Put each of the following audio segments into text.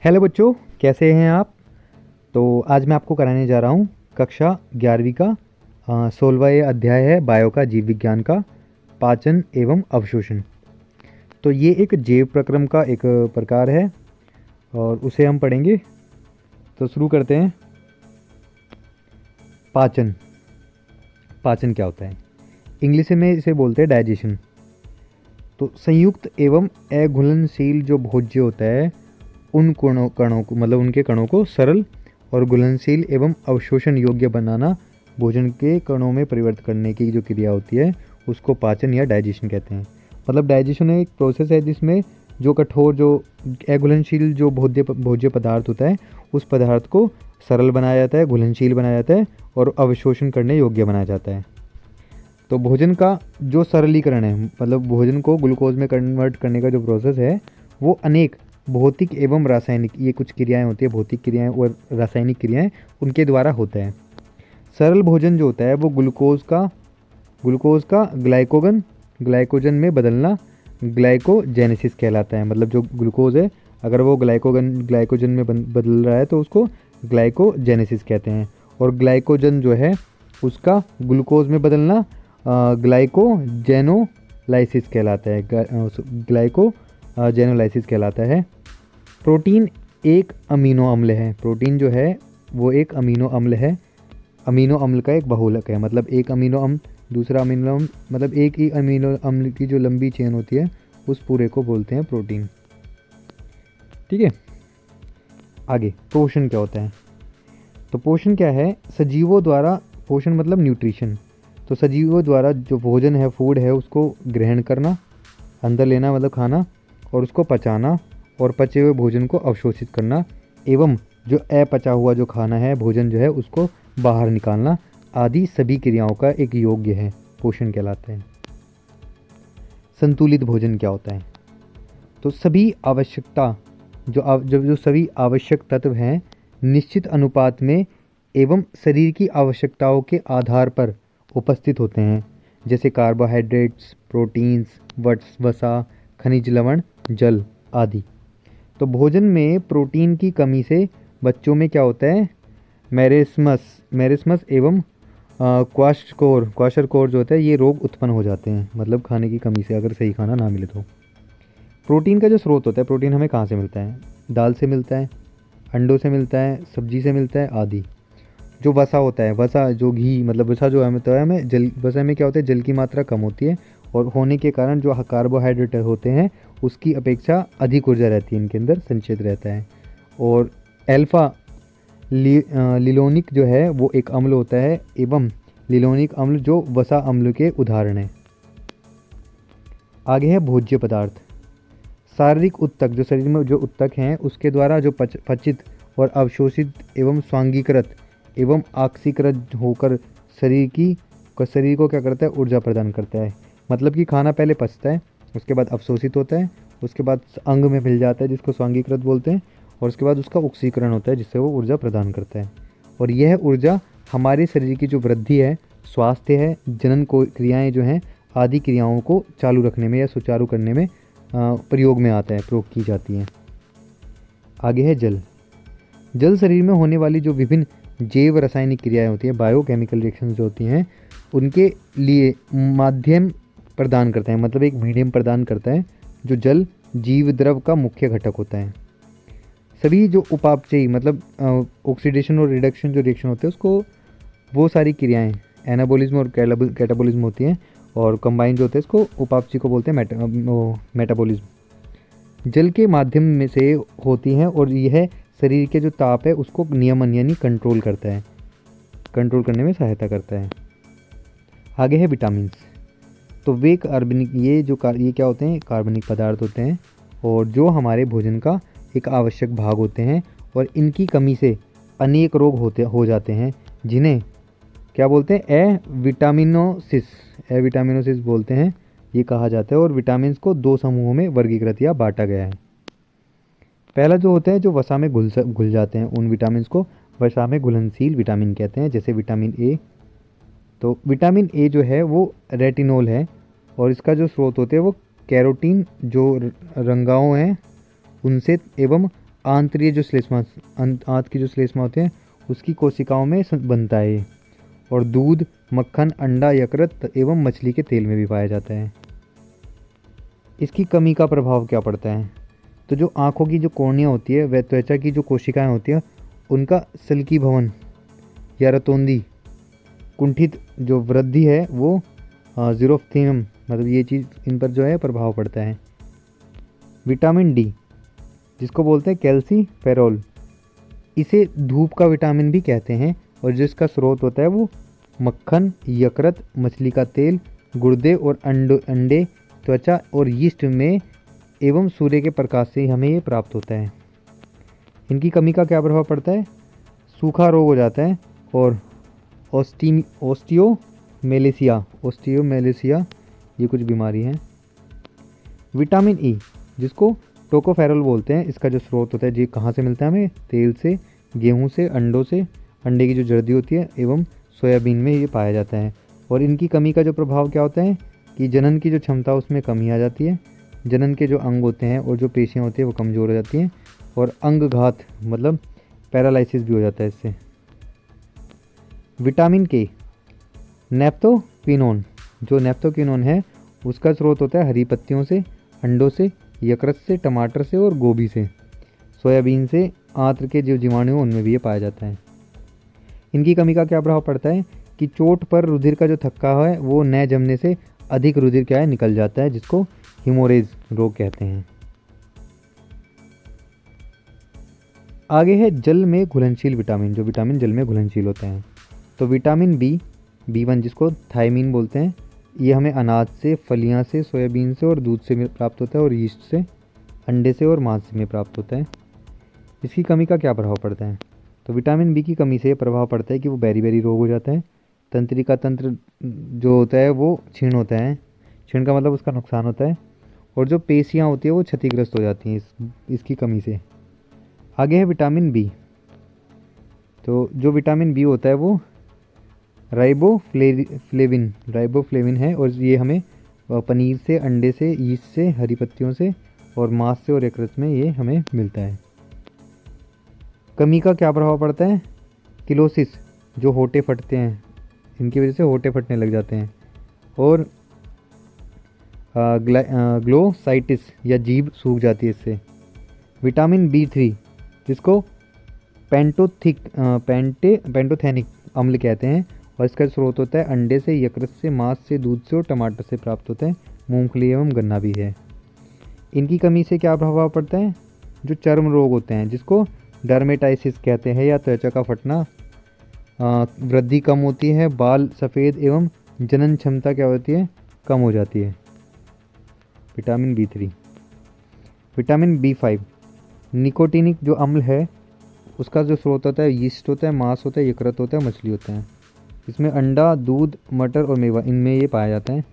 Hello बच्चों, कैसे हैं आप। तो आज मैं आपको कराने जा रहा हूँ कक्षा 11वीं का 16वां अध्याय है बायो का, जीव विज्ञान का, पाचन एवं अवशोषण। तो ये एक जैव प्रक्रम का एक प्रकार है और उसे हम पढ़ेंगे। तो शुरू करते हैं। पाचन। पाचन क्या होता है? इंग्लिश में इसे बोलते हैं डाइजेशन। तो संयुक्त एवं अघुलनशील जो भोज्य होता है उन कणों को, मतलब उनके कणों को सरल और घुलनशील एवं अवशोषण योग्य बनाना, भोजन के कणों में परिवर्तित करने की जो क्रिया होती है उसको पाचन या डाइजेशन कहते हैं। मतलब डाइजेशन एक प्रोसेस है जिसमें जो कठोर, जो अघुलनशील जो भोज्य पदार्थ होता है उस पदार्थ को सरल बनाया जाता है, घुलनशील बनाया जाता है और अवशोषण करने योग्य बनाया जाता है। तो भोजन का जो सरलीकरण है, मतलब भोजन को ग्लूकोज में कन्वर्ट करने का जो प्रोसेस है वो अनेक भौतिक एवं रासायनिक, ये कुछ क्रियाएं होती है, भौतिक क्रियाएं और रासायनिक क्रियाएं, उनके द्वारा होता है। सरल भोजन जो होता है वो ग्लूकोज का ग्लाइकोजन में बदलना ग्लाइकोजेनेसिस कहलाता है। मतलब जो ग्लूकोज है अगर वो ग्लाइकोजन में बदल रहा है तो उसको ग्लाइकोजेनेसिस कहते हैं। और ग्लाइकोजन जो है उसका ग्लूकोज में बदलना ग्लाइकोजेनोलाइसिस कहलाता है। ग्लाइकोजेनोलाइसिस कहलाता है। प्रोटीन एक अमीनो अम्ल है। प्रोटीन जो है वो एक अमीनो अम्ल है, अमीनो अम्ल का एक बहुलक है। मतलब एक अमीनो अम्ल दूसरा अमीनो अम्ल, मतलब एक ही अमीनो अम्ल की जो लंबी चेन होती है उस पूरे को बोलते हैं प्रोटीन। ठीक है, आगे पोषण क्या होता है? तो पोषण क्या है? सजीवों द्वारा, पोषण मतलब न्यूट्रिशन। तो सजीवों द्वारा जो भोजन है, फूड है, उसको ग्रहण करना, अंदर लेना मतलब खाना, और उसको पचाना और पचे हुए भोजन को अवशोषित करना, एवं जो अपचा हुआ जो खाना है, भोजन जो है, उसको बाहर निकालना, आदि सभी क्रियाओं का एक योग्य है, पोषण कहलाते हैं। संतुलित भोजन क्या होता है? तो सभी आवश्यकता जो सभी आवश्यक तत्व हैं निश्चित अनुपात में एवं शरीर की आवश्यकताओं के आधार पर उपस्थित होते हैं, जैसे कार्बोहाइड्रेट्स, प्रोटीन्स, वसा, खनिज लवण, जल आदि। तो भोजन में प्रोटीन की कमी से बच्चों में क्या होता है? मेरिस्मस एवं क्वाशरकोर जो होता है, ये रोग उत्पन्न हो जाते हैं। मतलब खाने की कमी से, अगर सही खाना ना मिले तो। प्रोटीन का जो स्रोत होता है, प्रोटीन हमें कहाँ से मिलता है? दाल से मिलता है, अंडों से मिलता है, सब्जी से मिलता है आदि। जो वसा होता है, वसा जो घी, मतलब वसा जो हमें, तो हमें जल, वसा में क्या होता है? जल की मात्रा कम होती है और होने के कारण जो कार्बोहाइड्रेट होते हैं उसकी अपेक्षा अधिक ऊर्जा रहती है, इनके अंदर संचित रहता है। और एल्फा लिलोनिक जो है वो एक अम्ल होता है, एवं लिलोनिक अम्ल जो वसा अम्ल के उदाहरण है। आगे है भोज्य पदार्थ। शारीरिक ऊतक, जो शरीर में जो ऊतक हैं उसके द्वारा जो पचित और अवशोषित एवं स्वांगीकृत एवं ऑक्सीकृत होकर शरीर को क्या करता है? ऊर्जा प्रदान करता है। मतलब कि खाना पहले पचता है, उसके बाद अवशोषित होता है, उसके बाद अंग में मिल जाता है जिसको स्वांगीकृत बोलते हैं, और उसके बाद उसका ऑक्सीकरण होता है जिससे वो ऊर्जा प्रदान करता है। और यह ऊर्जा हमारे शरीर की जो वृद्धि है, स्वास्थ्य है, जनन को क्रियाएँ जो हैं आदि क्रियाओं को चालू रखने में या सुचारू करने में प्रयोग में आता है, प्रयोग की जाती है। आगे है जल। जल शरीर में होने वाली जो विभिन्न जैव रासायनिक क्रियाएं होती हैं, बायोकेमिकल रिएक्शंस जो होती हैं, उनके लिए माध्यम प्रदान करता है। मतलब एक मीडियम प्रदान करता है जो जल जीव द्रव का मुख्य घटक होता है। सभी जो उपापचयी, मतलब ऑक्सीडेशन और रिडक्शन जो रिएक्शन होते हैं उसको, वो सारी क्रियाएं एनाबोलिज्म और कैटाबोलिज्म होती हैं, और कंबाइन जो होते हैं इसको उपापचयी को बोलते हैं मेटाबॉलिज्म। जल के माध्यम में से होती हैं और यह शरीर के जो ताप है उसको नियमन यानी कंट्रोल करता है, कंट्रोल करने में सहायता करता है। आगे है विटामिन्स। तो वे कार्बनिक, ये क्या होते हैं? कार्बनिक पदार्थ होते हैं और जो हमारे भोजन का एक आवश्यक भाग होते हैं, और इनकी कमी से अनेक रोग हो जाते हैं, जिन्हें क्या बोलते हैं? एविटामिनोसिस बोलते हैं, ये कहा जाता है। और विटामिन को दो समूहों में वर्गीकृत या बांटा गया है। पहला जो होता है जो वसा में घुल जाते हैं, उन विटामिन को वसा में घुलनशील विटामिन कहते हैं, जैसे विटामिन ए। तो विटामिन ए जो है वो रेटिनोल है, और इसका जो स्रोत होते हैं वो कैरोटीन जो रंगाओं हैं उनसे, एवं आंतरीय जो श्लेष्मा आंत की जो श्लेष्मा होते हैं उसकी कोशिकाओं में बनता है ये। और दूध, मक्खन, अंडा, यकृत एवं मछली के तेल में भी पाया जाता है। इसकी कमी का प्रभाव क्या पड़ता है? तो जो आँखों की जो कॉर्निया होती है वह त्वचा की जो कोशिकाएं होती हैं उनका सल्कीभवन या रतौंधी कुंठित जो वृद्धि है वो जीरोफ्थीनियम मतलब ये चीज़ इन पर जो है प्रभाव पड़ता है। विटामिन डी जिसको बोलते हैं कैल्सीफेरॉल, इसे धूप का विटामिन भी कहते हैं और जिसका स्रोत होता है वो मक्खन, यकृत, मछली का तेल, गुर्दे और अंडे, त्वचा और यीस्ट में एवं सूर्य के प्रकाश से हमें ये प्राप्त होता है। इनकी कमी का क्या प्रभाव पड़ता है? सूखा रोग हो जाता है और ओस्टियोमेलेसिया ये कुछ बीमारी है। विटामिन ई जिसको टोकोफेरॉल बोलते हैं, इसका जो स्रोत होता है जी कहाँ से मिलता है हमें? तेल से, गेहूं से, अंडों से, अंडे की जो जर्दी होती है एवं सोयाबीन में ये पाया जाता है। और इनकी कमी का जो प्रभाव क्या होता है कि जनन की जो क्षमता उसमें कमी आ जाती है, जनन के जो अंग होते हैं और जो पेशियाँ होती हैं वो कमज़ोर हो जाती हैं और अंगघात मतलब पैरालिसिस भी हो जाता है इससे। विटामिन के नेप्थोक्विनोन, जो नेप्थोक्विनोन है उसका स्रोत होता है हरी पत्तियों से, अंडों से, यकृत से, टमाटर से और गोभी से, सोयाबीन से, आंत्र के जो जीवाणु हैं उनमें भी ये पाया जाता है। इनकी कमी का क्या प्रभाव पड़ता है कि चोट पर रुधिर का जो थक्का है वो न जमने से अधिक रुधिर क्या है निकल जाता है, जिसको हीमोरेज रोग कहते हैं। आगे है जल में घुलनशील विटामिन, जो विटामिन जल में घुलनशील होते हैं। तो विटामिन बी1 जिसको थायमीन बोलते हैं, ये हमें अनाज से, फलियां से, सोयाबीन से और दूध से प्राप्त होता है और यीस्ट से, अंडे से और मांस में प्राप्त होता है। इसकी कमी का क्या प्रभाव पड़ता है? तो विटामिन बी की कमी से प्रभाव पड़ता है कि वो बेरी रोग हो जाता है, तंत्रिका तंत्र जो होता है वो क्षीण होता है, क्षीण का मतलब उसका नुकसान होता है, और जो पेशियाँ होती है वो क्षतिग्रस्त हो जाती हैं इसकी कमी से। आगे है विटामिन बी। तो जो विटामिन बी होता है वो राइबोफ्लेविन है और ये हमें पनीर से, अंडे से, यीस्ट से, हरी पत्तियों से और मांस से और यकृत में ये हमें मिलता है। कमी का क्या प्रभाव पड़ता है? किलोसिस, जो होंठे फटते हैं, इनकी वजह से होंठे फटने लग जाते हैं, और ग्लोसाइटिस या जीभ सूख जाती है इससे। विटामिन बी3 जिसको पेंटोथेनिक अम्ल कहते हैं और इसका स्रोत होता है अंडे से, यकृत से, मांस से, दूध से और टमाटर से प्राप्त होता है, मूंगफली एवं गन्ना भी है। इनकी कमी से क्या प्रभाव पड़ता है? जो चर्म रोग होते हैं जिसको डर्मेटाइसिस कहते हैं या त्वचा का फटना, वृद्धि कम होती है, बाल सफ़ेद एवं जनन क्षमता क्या होती है? कम हो जाती है। Vitamin B3. Vitamin B5 nicotinic जो अम्ल है उसका जो स्रोत होता है यीस्ट होता है, मांस होता है, यकृत होता है, मछली होता है। इसमें अंडा, दूध, मटर और मेवा इनमें ये पाया जाता है।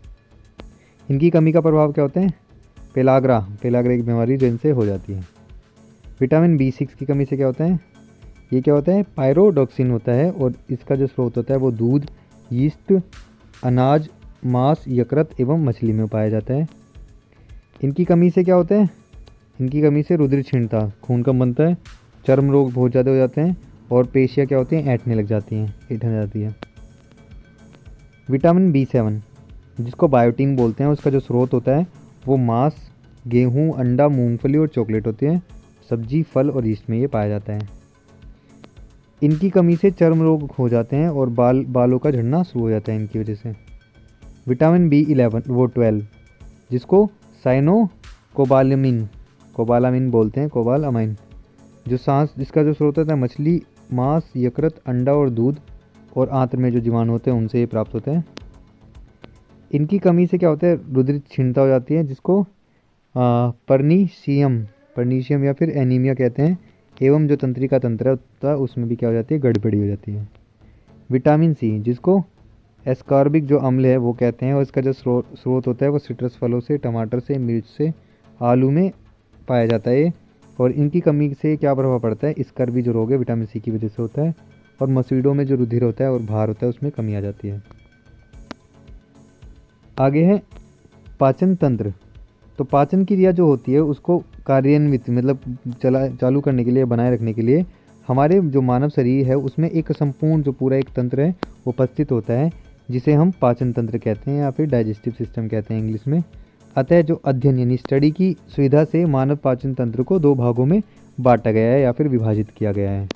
इनकी कमी का प्रभाव क्या होता है? पेलाग्रा एक बीमारी जो इनसे हो जाती है। विटामिन बी6 की कमी से क्या होता है? ये क्या होता है? पायरोडॉक्सिन होता है और इसका जो स्रोत होता है वो दूध, यीस्ट, अनाज, मांस, यकृत एवं मछली में पाया जाता है। इनकी कमी से क्या होता है? इनकी कमी से रुधिर क्षीणता, खून कम बनता है, चर्म रोग बहुत ज़्यादा हो जाते हैं और पेशियाँ क्या होती हैं? ऐंठने लग जाती हैं, ऐंठन जाती है। विटामिन बी7 जिसको बायोटीन बोलते हैं, उसका जो स्रोत होता है वो मांस, गेहूँ, अंडा, मूंगफली और चॉकलेट होते हैं, सब्जी, फल और यीस्ट में ये पाया जाता है। इनकी कमी से चर्म रोग हो जाते हैं और बालों का झड़ना शुरू हो जाता है इनकी वजह से। विटामिन B12 जिसको कोबालामिन बोलते हैं, कोबालामाइन, जो सांस जिसका जो स्रोत होता है मछली, मांस, यकृत, अंडा और दूध और आंत्र में जो जीवाणु होते हैं उनसे ये प्राप्त होते हैं। इनकी कमी से क्या होता है? रुधिर क्षीणता हो जाती है जिसको पर्नीशियम या फिर एनीमिया कहते हैं, एवं जो तंत्रिका तंत्र होता है उसमें भी क्या हो जाती है? गड़बड़ी हो जाती है। विटामिन सी जिसको एस्कॉर्बिक जो अम्ल है वो कहते हैं और इसका जो स्रोत होता है वो सिट्रस फलों से, टमाटर से, मिर्च से, आलू में पाया जाता है। और इनकी कमी से क्या प्रभाव पड़ता है? स्कर्वी जो रोग है विटामिन सी की वजह से होता है और मसूड़ों में जो रुधिर होता है और भार होता है उसमें कमी आ जाती है। आगे है पाचन तंत्र। तो पाचन क्रिया जो होती है उसको कार्यान्वित मतलब चालू करने के लिए, बनाए रखने के लिए हमारे जो मानव शरीर है उसमें एक संपूर्ण जो पूरा एक तंत्र है वो उपस्थित होता है, जिसे हम पाचन तंत्र कहते हैं या फिर डाइजेस्टिव सिस्टम कहते हैं इंग्लिश में। अतः जो अध्ययन यानी स्टडी की सुविधा से मानव पाचन तंत्र को 2 भागों में बांटा गया है या फिर विभाजित किया गया है।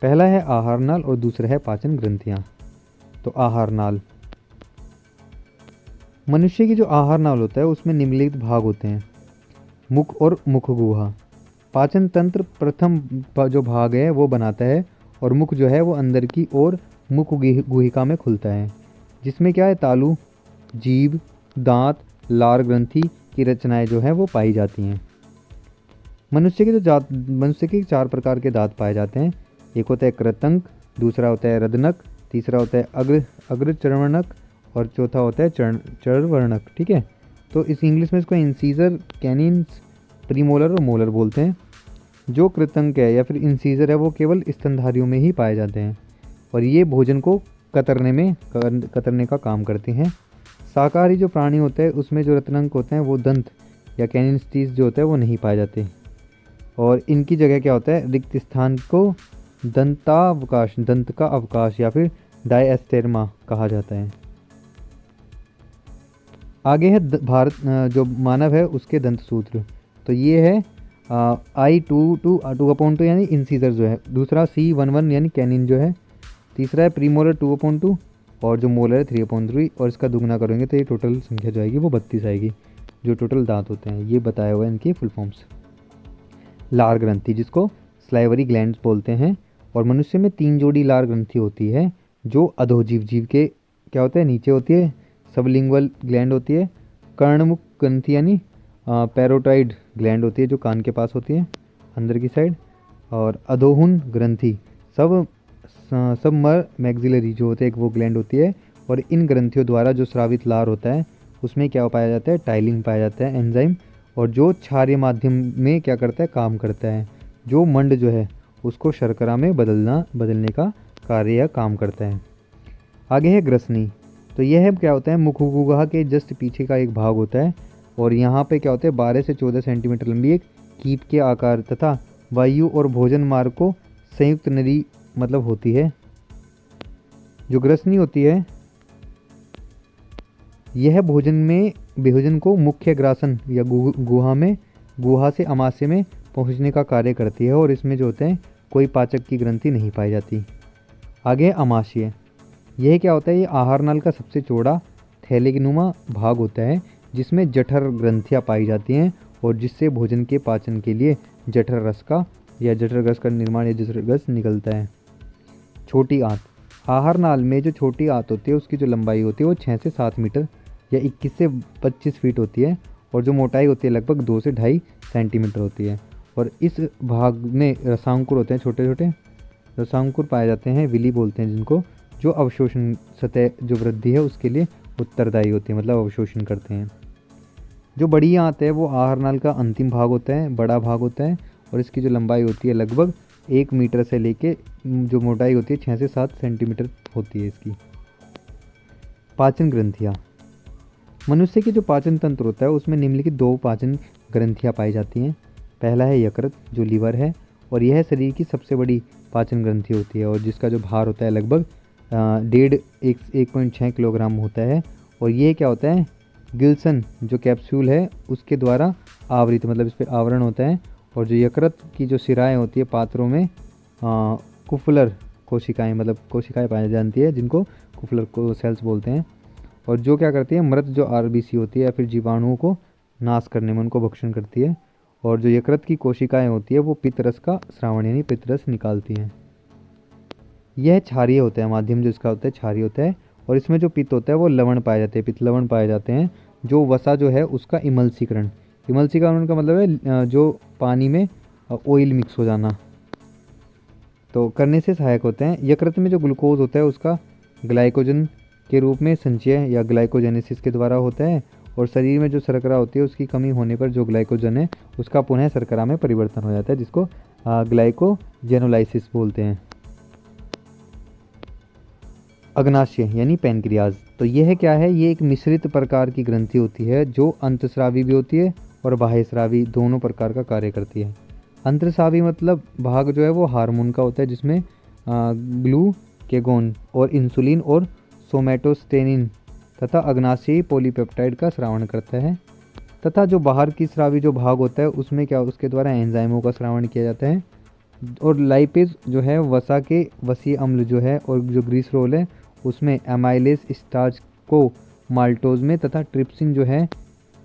पहला है आहार नाल और दूसरा है पाचन ग्रंथियाँ। तो आहार नाल, मनुष्य की जो आहार नाल होता है उसमें निम्नलिखित भाग होते हैं। मुख और मुख गुहा। पाचन तंत्र प्रथम जो भाग है वो बनाता है और मुख जो है वो अंदर की ओर मुख गुहिका में खुलता है, जिसमें क्या है तालू, जीभ, दांत, लार ग्रंथि की रचनाएं जो है वो पाई जाती हैं। मनुष्य के 4 प्रकार के दांत पाए जाते हैं। एक होता है कृतंक, दूसरा होता है रदनक, तीसरा होता है अग्रचर्वणक और चौथा होता है चर्वणक। ठीक है, तो इस इंग्लिश में इसको इंसीजर, कैनिन्स, प्रीमोलर और मोलर बोलते हैं। जो कृतंक है या फिर इंसीजर है वो केवल स्तनधारियों में ही पाए जाते हैं और ये भोजन को कतरने का काम करते हैं। शाकाहारी जो प्राणी होते हैं उसमें जो रत्नांक होते हैं वो दंत या कैनिन्स टीथ जो होता है वो नहीं पाए जाते और इनकी जगह क्या होता है, रिक्त स्थान को दंत का अवकाश या फिर डायस्टेरमा कहा जाता है। आगे है भारत जो मानव है उसके दंत सूत्र। तो ये है I2/2 यानी इंसीजर जो है, दूसरा C11 यानी कैनिन जो है, तीसरा है प्रीमोलर 2/2 और जो मोलर है 3/3 और इसका दुगना करेंगे तो ये टोटल संख्या जो आएगी वो 32 आएगी, जो टोटल दांत होते हैं। ये बताया हुआ है इनकी फुल फॉर्म्स। लार ग्रंथि जिसको स्लाइवरी ग्लैंड्स बोलते हैं और मनुष्य में 3 जोड़ी लार ग्रंथि होती है जो अधोजीव जीव के क्या होते हैं नीचे होती है, सबलिंगुअल ग्लैंड होती है, कर्णमुख ग्रंथि यानी पैरोटाइड ग्लैंड होती है जो कान के पास होती है अंदर की साइड, और अधोहुन ग्रंथि सब मैक्सिलरी जो होते हैं एक वो ग्लैंड होती है और इन ग्रंथियों द्वारा जो स्रावित लार होता है उसमें क्या पाया जाता है, टाइलिन पाया जाता है एंजाइम, और जो क्षारीय माध्यम में क्या करता है, काम करता है, जो मंड जो है उसको शर्करा में बदलने का कार्य या काम करता है। आगे है ग्रसनी। तो यह है क्या होता है, मुखगुहा के जस्ट पीछे का एक भाग होता है और यहाँ पे क्या होता है 12 से 14 सेंटीमीटर लंबी एक कीप के आकार तथा वायु और भोजन मार्ग को संयुक्त नली मतलब होती है। जो ग्रसनी होती है यह भोजन को मुख्य ग्रासन या गुहा से अमाशय में पहुंचने का कार्य करती है और इसमें जो होते हैं कोई पाचक की ग्रंथि नहीं पाई जाती। आगे अमाशय। यह क्या होता है, ये आहार नाल का सबसे चौड़ा थैलेनुमा भाग होता है जिसमें जठर ग्रंथियाँ पाई जाती हैं और जिससे भोजन के पाचन के लिए जठर रस का निर्माण या जठर रस निकलता है। छोटी आंत। आहार नाल में जो छोटी आंत होती है उसकी जो लंबाई होती है वो 6 से 7 मीटर या 21 से 25 फीट होती है और जो मोटाई होती है लगभग 2 से 2.5 सेंटीमीटर होती है और इस भाग में रसांकुर होते हैं, छोटे छोटे रसांकुर पाए जाते हैं, विली बोलते हैं जिनको, जो अवशोषण सतह जो वृद्धि है उसके लिए उत्तरदायी होते हैं, मतलब अवशोषण करते हैं। जो बड़ी आंत है वो आहार नाल का अंतिम भाग होता है, बड़ा भाग होता है और इसकी जो लंबाई होती है लगभग 1 मीटर से लेके जो मोटाई होती है 6 से 7 सेंटीमीटर होती है इसकी। पाचन ग्रंथियाँ। मनुष्य की जो पाचन तंत्र होता है उसमें निम्नलिखित 2 पाचन ग्रंथियाँ पाई जाती हैं। पहला है यकृत जो लीवर है और यह शरीर की सबसे बड़ी पाचन ग्रंथि होती है और जिसका जो भार होता है लगभग 1.6 किलोग्राम होता है और ये क्या होता है, गिल्सन जो कैप्सूल है उसके द्वारा आवृत, मतलब इस पर आवरण होता है और जो यकृत की जो शिराएँ होती है पात्रों में कुफलर कोशिकाएं, मतलब कोशिकाएं पाई जाती है जिनको कुफलर को सेल्स बोलते हैं और जो क्या करती है मृत जो आरबीसी होती है या फिर जीवाणुओं को नाश करने में उनको भक्षण करती है और जो यकृत की कोशिकाएं होती है वो पित्तरस का स्रावण यानी पित्तरस निकालती हैं। यह क्षारीय होता है, माध्यम जो इसका होता है क्षारीय होता है और इसमें जो पित्त होता है वो लवण पाए जाते हैं, पित्त लवण पाए जाते हैं। जो वसा जो है उसका इमल्सीकरण का मतलब है जो पानी में ऑयल मिक्स हो जाना, तो करने से सहायक होते हैं। यकृत में जो ग्लूकोज होता है उसका ग्लाइकोजन के रूप में संचय या ग्लाइकोजेनेसिस के द्वारा होता है और शरीर में जो शर्करा होती है उसकी कमी होने पर जो ग्लाइकोजन है उसका पुनः शर्करा में परिवर्तन हो जाता है जिसको ग्लाइकोजेनोलाइसिस बोलते हैं। अग्नाशय यानी पैनक्रियाज। तो यह क्या है, ये एक मिश्रित प्रकार की ग्रंथि होती है जो अंतस्रावी भी होती है और बाह्यस्रावी दोनों प्रकार का कार्य करती है। अंतस्रावी मतलब भाग जो है वो हार्मोन का होता है, जिसमें ग्लूकेगोन और इंसुलिन और सोमैटोस्टेनिन तथा अग्नाशयी पॉलीपेप्टाइड का स्रावण करता है। तथा जो बाहर की स्रावी जो भाग होता है उसमें क्या, उसके द्वारा एंजाइमों का स्रावण किया जाता है। और लाइपेज जो है वसा के वसीय अम्ल जो है, और जो ग्लिसरॉल है उसमें एमाइलेज स्टार्च को माल्टोज में, तथा ट्रिप्सिन जो है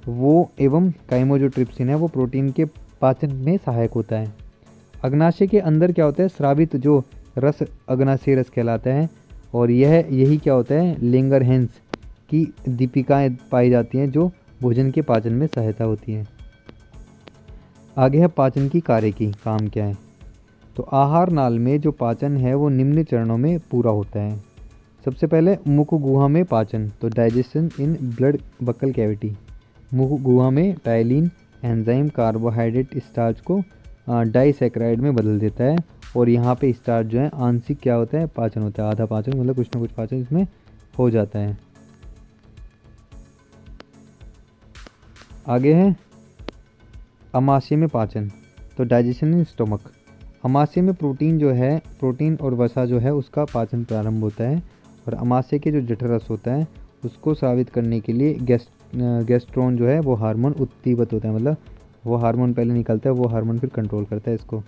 वो एवं काइमोजोट्रिप्सिन है वो प्रोटीन के पाचन में सहायक होता है। अग्नाशय के अंदर क्या होता है, स्रावित जो रस अग्नाशय रस कहलाता है, और यही क्या होता है, लेंगरहैंस की दीपिकाएं पाई जाती हैं जो भोजन के पाचन में सहायता होती हैं। आगे है पाचन की कार्य की काम क्या है। तो आहार नाल में जो पाचन है वो निम्न चरणों में पूरा होता है। सबसे पहले मुख गुहा में पाचन, तो digestion in blood buccal cavity. मुख गुहा में टाइलिन एंजाइम कार्बोहाइड्रेट स्टार्च को डाइसैकेराइड में बदल देता है, और यहाँ पे स्टार्च जो है आंशिक क्या होता है, पाचन होता है। आधा पाचन मतलब कुछ ना कुछ पाचन इसमें हो जाता है। आगे है अमाशय में पाचन, तो डाइजेशन इन स्टोमक। अमाशय में प्रोटीन जो है, प्रोटीन और वसा जो है उसका पाचन प्रारंभ होता है, और अमाशय के जो जठर रस होता है उसको स्रावित करने के लिए गैस्ट्रोन जो है वो हार्मोन उत्तीवत होता है, मतलब वो हार्मोन पहले निकलता है, वो हार्मोन फिर कंट्रोल करता है इसको।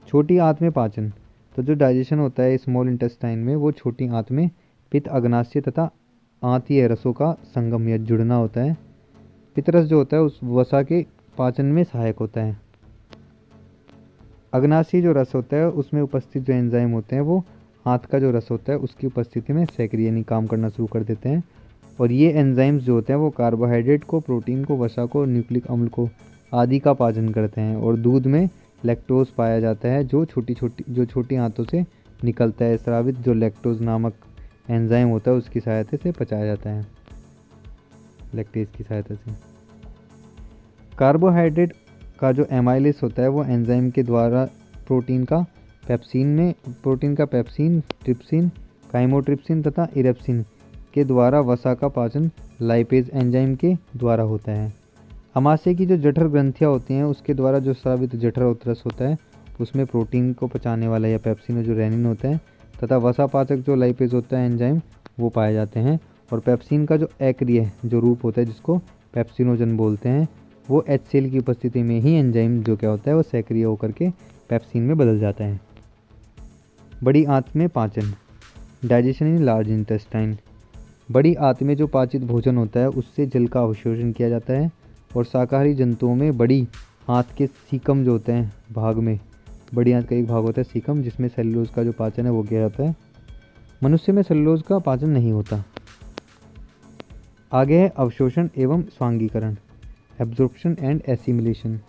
छोटी आंत में पाचन, तो जो डाइजेशन होता है स्मॉल इंटेस्टाइन में वो छोटी आंत में पित्त अग्नाशय तथा आंतीय रसों का संगम या जुड़ना होता है। पित्तरस जो होता है उस वसा के पाचन में सहायक होता है। अग्नाशयी जो रस होता है उसमें उपस्थित जो एंजाइम होते हैं वो आंत का जो रस होता है उसकी उपस्थिति में सक्रिय यानी काम करना शुरू कर देते हैं, और ये एंजाइम्स जो होते हैं वो कार्बोहाइड्रेट को, प्रोटीन को, वसा को, न्यूक्लिक अम्ल को आदि का पाचन करते हैं। और दूध में लैक्टोज पाया जाता है जो छोटी आंतों से निकलता है। स्रावित जो लैक्टोज नामक एंजाइम होता है उसकी सहायता से पचाया जाता है, लैक्टेज की सहायता से। कार्बोहाइड्रेट का जो एमाइलेज होता है वो एंजाइम के द्वारा प्रोटीन का पेप्सिन, ट्रिप्सिन, काइमोट्रिप्सिन तथा इरेप्सिन के द्वारा वसा का पाचन लाइपेज एंजाइम के द्वारा होता है। अमाशय की जो जठर ग्रंथियाँ होती हैं उसके द्वारा जो स्रावित जठर उत्तरस होता है उसमें प्रोटीन को पचाने वाला या पेप्सिन जो रेनिन होता है, तथा वसा पाचक जो लाइपेज होता है एंजाइम वो पाए जाते हैं। और पेप्सिन का जो अक्रिय जो रूप होता है जिसको पेप्सिनोजन बोलते हैं, वो HCl की उपस्थिति में ही एंजाइम जो क्या होता है वो सक्रिय होकर के पेप्सिन में बदल जाता है। बड़ी आंत में पाचन, डाइजेशन इन लार्ज इंटेस्टाइन। बड़ी आंत में जो पाचित भोजन होता है उससे जल का अवशोषण किया जाता है, और शाकाहारी जंतुओं में बड़ी आंत के सीकम जो होते हैं भाग में, बड़ी आंत का एक भाग होता है सीकम जिसमें सेलुलोज का जो पाचन है वो किया जाता है। मनुष्य में सेलुलोज का पाचन नहीं होता। आगे है अवशोषण एवं स्वांगीकरण, एब्जॉर्प्शन एंड एसिमिलेशन।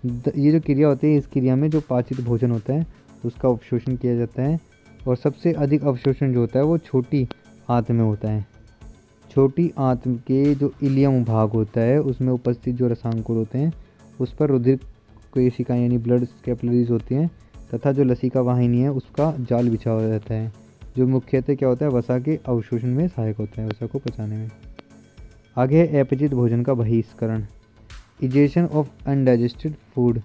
ये जो क्रिया होती है इस क्रिया में जो पाचित भोजन होता है उसका अवशोषण किया जाता है, और सबसे अधिक अवशोषण जो होता है वो छोटी आंत में होता है। छोटी आंत के जो इलियम भाग होता है उसमें उपस्थित जो रसांकुर होते हैं उस पर रुधिर कोशिकाएं यानी ब्लड कैपिलरीज होती हैं, तथा जो लसिका वाहिनी है उसका जाल बिछा हुआ रहता है जो मुख्यतः क्या होता है वसा के अवशोषण में सहायक होता है, वसा को पचाने में। आगे है अपचित भोजन का बहिष्करण, इजेशन ऑफ अनडाइजेस्टेड फूड।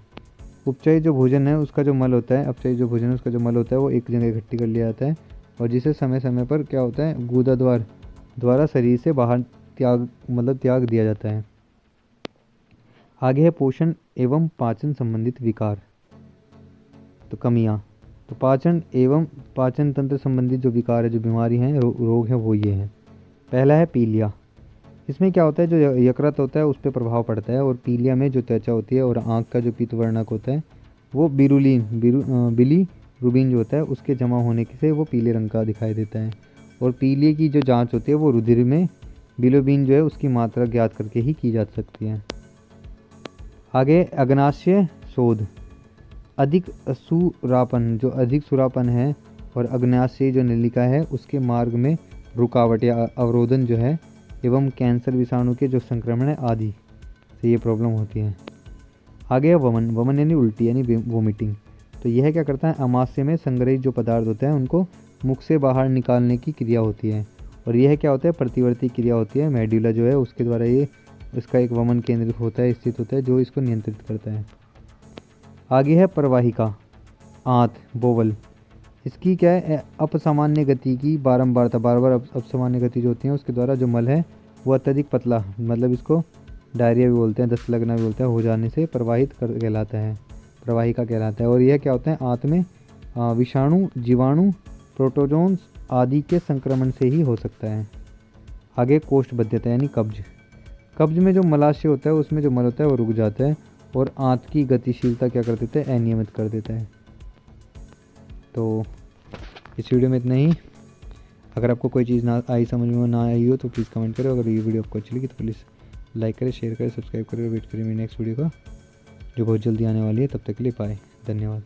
उपचयी जो भोजन है उसका जो मल होता है, अपचयी जो भोजन है उसका जो मल होता है वो एक जगह इकट्ठी कर लिया जाता है, और जिसे समय समय पर क्या होता है गुदा द्वारा शरीर से बाहर त्याग दिया जाता है। आगे है पोषण एवं पाचन संबंधित विकार, तो कमियां। तो पाचन एवं पाचन तंत्र संबंधित जो विकार है, जो बीमारी हैं, रोग हैं, वो ये हैं। पहला है पीलिया। इसमें क्या होता है जो यकृत होता है उस पर प्रभाव पड़ता है, और पीलिया में जो त्वचा होती है और आँख का जो पीतवर्णक होता है वो बिलीरुबिन जो होता है उसके जमा होने से वो पीले रंग का दिखाई देता है। और पीलिया की जो जांच होती है वो रुधिर में बिलोबिन जो है उसकी मात्रा ज्ञात करके ही की जा सकती है। आगे अग्नाशय शोध, अधिक सुरापन है, और अग्नाशय जो नलिका है उसके मार्ग में रुकावट या अवरोधन जो है, एवं कैंसर विषाणु के जो संक्रमण है आदि से ये प्रॉब्लम होती है। आगे है वमन यानी उल्टी यानी वोमिटिंग। तो यह क्या करता है, अमाशय में संग्रहित जो पदार्थ होते हैं उनको मुख से बाहर निकालने की क्रिया होती है। और यह क्या होता है, प्रतिवर्ती क्रिया होती है। मेड्यूला जो है उसके द्वारा ये इसका एक वमन केंद्र होता है, स्थित होता है, जो इसको नियंत्रित करता है। आगे है प्रवाहिका, आंत, बोवल। इसकी क्या है, अपसामान्य गति की बारंबारता, बार बार अपसामान्य गति जो होती है उसके द्वारा जो मल है वो अत्यधिक पतला, मतलब इसको डायरिया भी बोलते हैं, दस्त लगना भी बोलते हैं, हो जाने से प्रवाहित कर कहलाता है, प्रवाहिका कहलाता है। और यह क्या होता है, आंत में विषाणु, जीवाणु, प्रोटोजोन्स आदि के संक्रमण से ही हो सकता है। आगे कोष्ठबद्धता यानी कब्ज। कब्ज में जो मलाशय होता है उसमें जो मल होता है वो रुक जाता है और आंत की गतिशीलता क्या कर देता है, अनियमित कर देता है। तो इस वीडियो में इतना ही। अगर आपको कोई चीज़ ना आई, समझ में ना आई हो तो प्लीज़ कमेंट करें। अगर ये वीडियो आपको अच्छी लगी तो प्लीज़ लाइक करें, शेयर करें, सब्सक्राइब करें। वेट करें मेरी नेक्स्ट वीडियो का जो बहुत जल्दी आने वाली है। तब तक के लिए बाय, धन्यवाद।